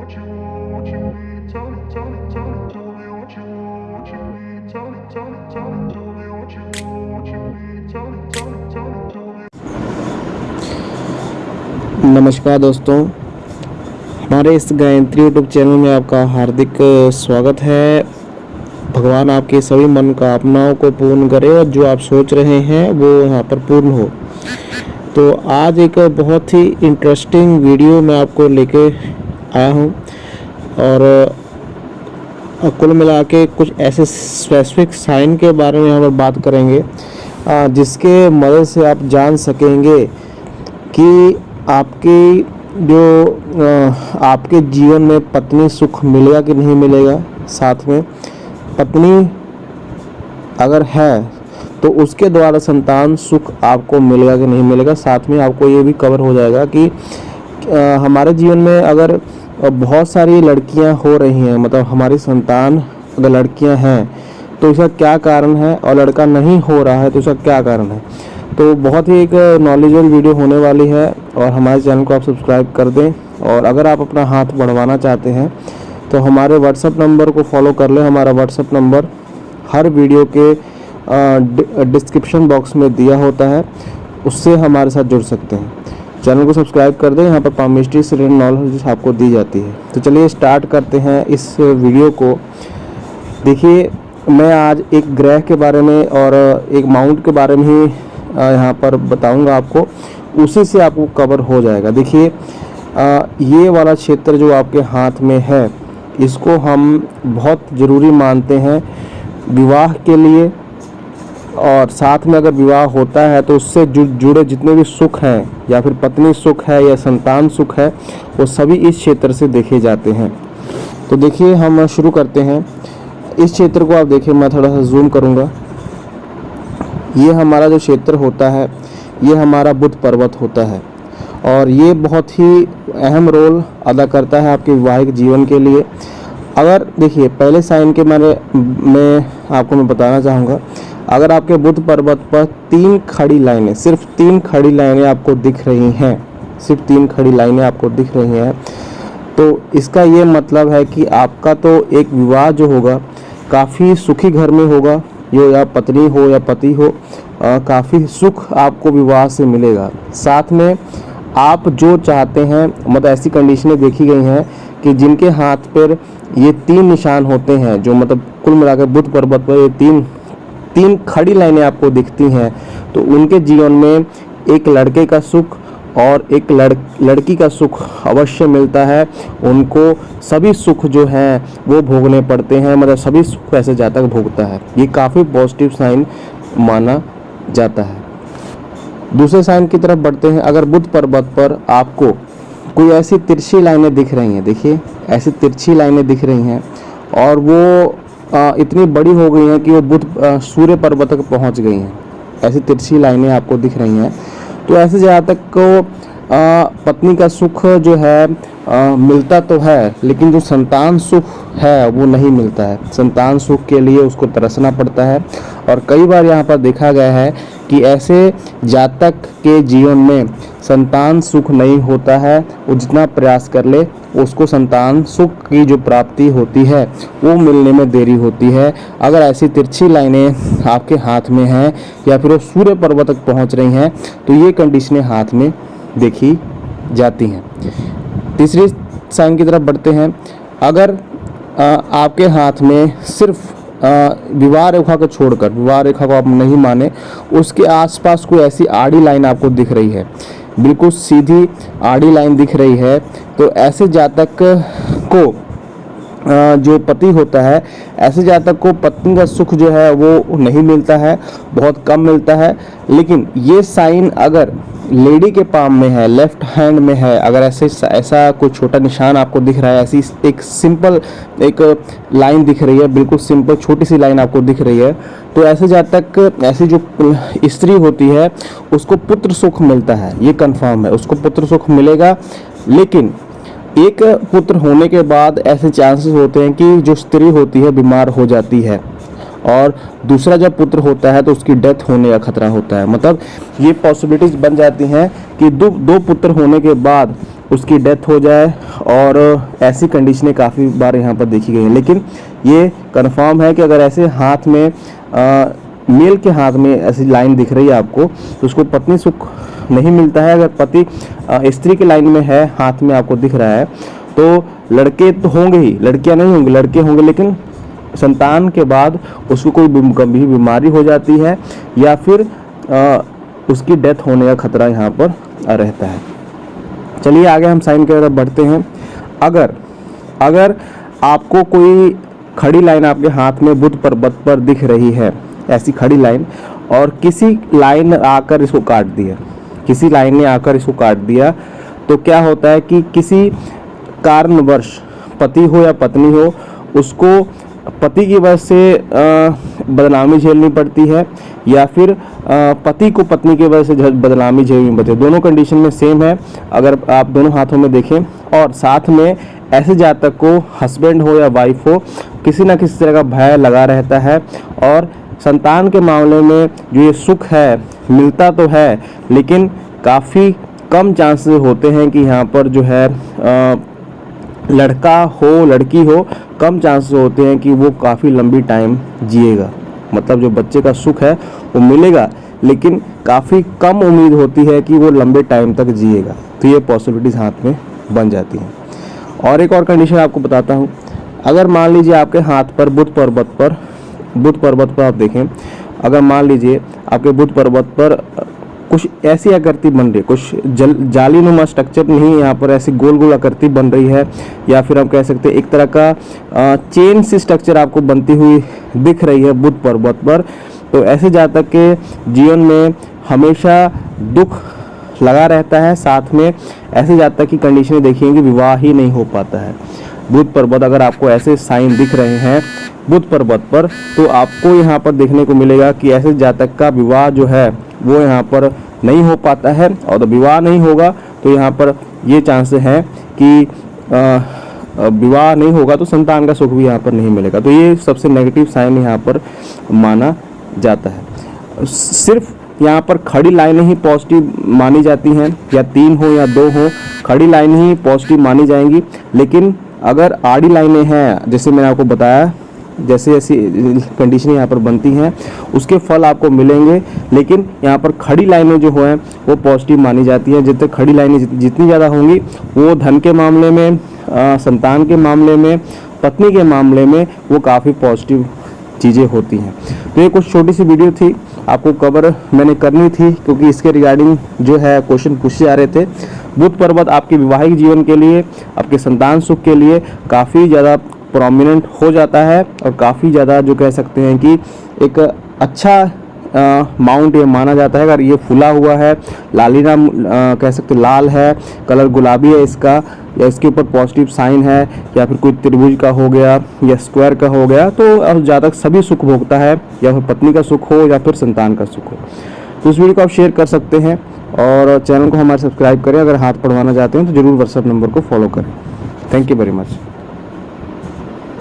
नमस्कार दोस्तों, हमारे इस गायत्री यूट्यूब चैनल में आपका हार्दिक स्वागत है। भगवान आपके सभी मनोकामनाओं को पूर्ण करे और जो आप सोच रहे हैं वो यहाँ पर पूर्ण हो। तो आज एक बहुत ही इंटरेस्टिंग वीडियो मैं आपको लेके आया हूँ और कुल मिला के कुछ ऐसे स्पेसिफिक साइन के बारे में यहाँ पर बात करेंगे जिसके मदद से आप जान सकेंगे कि आपकी आपके जीवन में पत्नी सुख मिलेगा कि नहीं मिलेगा। साथ में पत्नी अगर है तो उसके द्वारा संतान सुख आपको मिलेगा कि नहीं मिलेगा। साथ में आपको ये भी कवर हो जाएगा कि हमारे जीवन में अगर बहुत सारी लड़कियां हो रही हैं, मतलब हमारी संतान अगर लड़कियां हैं तो इसका क्या कारण है, और लड़का नहीं हो रहा है तो इसका क्या कारण है। तो बहुत ही एक नॉलेजेबल वीडियो होने वाली है और हमारे चैनल को आप सब्सक्राइब कर दें। और अगर आप अपना हाथ बढ़वाना चाहते हैं तो हमारे व्हाट्सएप नंबर को फॉलो कर लें। हमारा व्हाट्सएप नंबर हर वीडियो के डिस्क्रिप्शन बॉक्स में दिया होता है, उससे हमारे साथ जुड़ सकते हैं। चैनल को सब्सक्राइब कर दें, यहाँ पर पामिस्ट्री से रिलेटेड नॉलेज आपको दी जाती है। तो चलिए स्टार्ट करते हैं इस वीडियो को। देखिए, मैं आज एक ग्रह के बारे में और एक माउंट के बारे में ही यहाँ पर बताऊंगा आपको, उसी से आपको कवर हो जाएगा। देखिए, ये वाला क्षेत्र जो आपके हाथ में है इसको हम बहुत ज़रूरी मानते हैं विवाह के लिए, और साथ में अगर विवाह होता है तो उससे जुड़े जितने भी सुख हैं, या फिर पत्नी सुख है या संतान सुख है, वो सभी इस क्षेत्र से देखे जाते हैं। तो देखिए, हम शुरू करते हैं। इस क्षेत्र को आप देखिए, मैं थोड़ा सा जूम करूँगा। ये हमारा जो क्षेत्र होता है ये हमारा बुध पर्वत होता है, और ये बहुत ही अहम रोल अदा करता है आपके वैवाहिक जीवन के लिए। अगर देखिए, पहले साइन के मैं आपको बताना चाहूँगा, अगर आपके बुध पर्वत पर 3 खड़ी लाइनें, सिर्फ 3 खड़ी लाइनें आपको दिख रही हैं, सिर्फ 3 खड़ी लाइनें आपको दिख रही हैं, तो इसका ये मतलब है कि आपका तो एक विवाह जो होगा काफ़ी सुखी घर में होगा, ये या पत्नी हो या पति हो, काफ़ी सुख आपको विवाह से मिलेगा। साथ में आप जो चाहते हैं, मतलब ऐसी कंडीशनें देखी गई हैं कि जिनके हाथ पर ये 3 निशान होते हैं, जो मतलब कुल मिलाकर बुध पर्वत पर ये तीन खड़ी लाइनें आपको दिखती हैं, तो उनके जीवन में एक लड़के का सुख और एक लड़की का सुख अवश्य मिलता है। उनको सभी सुख जो हैं वो भोगने पड़ते हैं, मतलब सभी सुख ऐसे जातक भोगता है। ये काफ़ी पॉजिटिव साइन माना जाता है। दूसरे साइन की तरफ बढ़ते हैं। अगर बुध पर्वत पर आपको कोई ऐसी तिरछी लाइनें दिख रही हैं, देखिए ऐसी तिरछी लाइनें दिख रही हैं, और वो इतनी बड़ी हो गई हैं कि वो बुध सूर्य पर्वत तक पहुँच गई हैं, ऐसी तिरछी लाइनें आपको दिख रही हैं, तो ऐसे जातक को पत्नी का सुख जो है मिलता तो है, लेकिन जो संतान सुख है वो नहीं मिलता है। संतान सुख के लिए उसको तरसना पड़ता है, और कई बार यहाँ पर देखा गया है कि ऐसे जातक के जीवन में संतान सुख नहीं होता है। वो जितना प्रयास कर ले उसको संतान सुख की जो प्राप्ति होती है वो मिलने में देरी होती है। अगर ऐसी तिरछी लाइनें आपके हाथ में हैं या फिर वो सूर्य पर्वत तक पहुँच रही हैं, तो ये कंडीशनें हाथ में देखी जाती हैं। तीसरी साइन की तरफ बढ़ते हैं। अगर आपके हाथ में सिर्फ विवाह रेखा को छोड़कर, विवाह रेखा को आप नहीं माने, उसके आसपास कोई ऐसी आड़ी लाइन आपको दिख रही है, बिल्कुल सीधी आड़ी लाइन दिख रही है, तो ऐसे जातक को जो पति होता है, ऐसे जातक को पत्नी का सुख जो है वो नहीं मिलता है, बहुत कम मिलता है। लेकिन ये साइन अगर लेडी के पाम में है, लेफ्ट हैंड में है, अगर ऐसा कोई छोटा निशान आपको दिख रहा है, ऐसी एक सिंपल एक लाइन दिख रही है, बिल्कुल सिंपल छोटी सी लाइन आपको दिख रही है, तो ऐसे जातक, ऐसी जो स्त्री होती है उसको पुत्र सुख मिलता है, ये कंफर्म है, उसको पुत्र सुख मिलेगा। लेकिन एक पुत्र होने के बाद ऐसे चांसेस होते हैं कि जो स्त्री होती है बीमार हो जाती है, और दूसरा जब पुत्र होता है तो उसकी डेथ होने का खतरा होता है। मतलब ये पॉसिबिलिटीज बन जाती हैं कि दो पुत्र होने के बाद उसकी डेथ हो जाए, और ऐसी कंडीशनें काफ़ी बार यहाँ पर देखी गई हैं। लेकिन ये कंफर्म है कि अगर ऐसे हाथ में मेल के हाथ में ऐसी लाइन दिख रही है आपको, तो उसको पत्नी सुख नहीं मिलता है। अगर पति स्त्री की लाइन में है, हाथ में आपको दिख रहा है, तो लड़के तो होंगे ही, लड़कियां नहीं होंगी, लड़के होंगे, लेकिन संतान के बाद उसको कोई गंभीर बीमारी हो जाती है या फिर उसकी डेथ होने का खतरा यहाँ पर रहता है। चलिए आगे हम साइन की तरफ बढ़ते हैं। अगर आपको कोई खड़ी लाइन आपके हाथ में बुध पर्वत पर दिख रही है, ऐसी खड़ी लाइन, और किसी लाइन आकर इसको काट दिया, किसी लाइन ने आकर इसको काट दिया, तो क्या होता है कि किसी कारणवश पति हो या पत्नी हो, उसको पति की वजह से बदनामी झेलनी पड़ती है, या फिर पति को पत्नी की वजह से बदनामी झेलनी पड़ती है। दोनों कंडीशन में सेम है अगर आप दोनों हाथों में देखें। और साथ में ऐसे जातक को हस्बैंड हो या वाइफ हो, किसी ना किसी तरह का भय लगा रहता है, और संतान के मामले में जो ये सुख है मिलता तो है, लेकिन काफ़ी कम चांसेस होते हैं कि यहाँ पर जो है लड़का हो लड़की हो, कम चांसेस होते हैं कि वो काफ़ी लंबी टाइम जिएगा। मतलब जो बच्चे का सुख है वो मिलेगा, लेकिन काफ़ी कम उम्मीद होती है कि वो लंबे टाइम तक जिएगा। तो ये पॉसिबिलिटीज़ हाथ में बन जाती हैं। और एक और कंडीशन आपको बताता हूँ। अगर मान लीजिए आपके हाथ पर बुध पर्वत पर आप देखें, अगर मान लीजिए आपके बुध पर्वत पर कुछ ऐसी आकृति बन रही है, कुछ जालीनुमा स्ट्रक्चर नहीं, यहाँ पर ऐसी गोल गोल आकृति बन रही है, या फिर हम कह सकते हैं एक तरह का चेन सी स्ट्रक्चर आपको बनती हुई दिख रही है बुध पर्वत पर, तो ऐसे जातक के जीवन में हमेशा दुख लगा रहता है। साथ में ऐसे जातक की कंडीशन देखेंगे विवाह ही नहीं हो पाता है। बुध पर्वत अगर आपको ऐसे साइन दिख रहे हैं बुध पर्वत पर, तो आपको यहाँ पर देखने को मिलेगा कि ऐसे जातक का विवाह जो है वो यहाँ पर नहीं हो पाता है, और विवाह नहीं होगा तो यहाँ पर ये चांसेस हैं कि विवाह नहीं होगा तो संतान का सुख भी यहाँ पर नहीं मिलेगा। तो ये सबसे नेगेटिव साइन यहाँ पर माना जाता है। सिर्फ यहाँ पर खड़ी लाइनें ही पॉजिटिव मानी जाती हैं, या 3 हो या 2 हो, खड़ी लाइन ही पॉजिटिव मानी जाएंगी। लेकिन अगर आड़ी लाइनें हैं, जैसे मैंने आपको बताया, जैसे ऐसी कंडीशन यहाँ पर बनती हैं उसके फल आपको मिलेंगे, लेकिन यहाँ पर खड़ी लाइनें जो हैं वो पॉजिटिव मानी जाती हैं। जितने खड़ी लाइनें जितनी ज़्यादा होंगी, वो धन के मामले में, संतान के मामले में, पत्नी के मामले में वो काफ़ी पॉजिटिव चीज़ें होती हैं। तो ये कुछ छोटी सी वीडियो थी, आपको कवर मैंने करनी थी क्योंकि इसके रिगार्डिंग जो है क्वेश्चन पूछे जा रहे थे। बुध पर्वत आपके वैवाहिक जीवन के लिए, आपके संतान सुख के लिए काफ़ी ज़्यादा प्रोमिनेंट हो जाता है, और काफ़ी ज़्यादा जो कह सकते हैं कि एक अच्छा माउंट ये माना जाता है। अगर ये फुला हुआ है, लालीना कह सकते लाल है, कलर गुलाबी है इसका, या इसके ऊपर पॉजिटिव साइन है, या फिर कोई त्रिभुज का हो गया या स्क्वायर का हो गया, तो ज़्यादा सभी सुख भोगता है, या फिर पत्नी का सुख हो या फिर संतान का सुख हो। तो इस वीडियो को आप शेयर कर सकते हैं, और चैनल को हमारे सब्सक्राइब करें। अगर हाथ पढ़वाना चाहते हैं तो ज़रूर व्हाट्सएप नंबर को फॉलो करें। Thank you very much.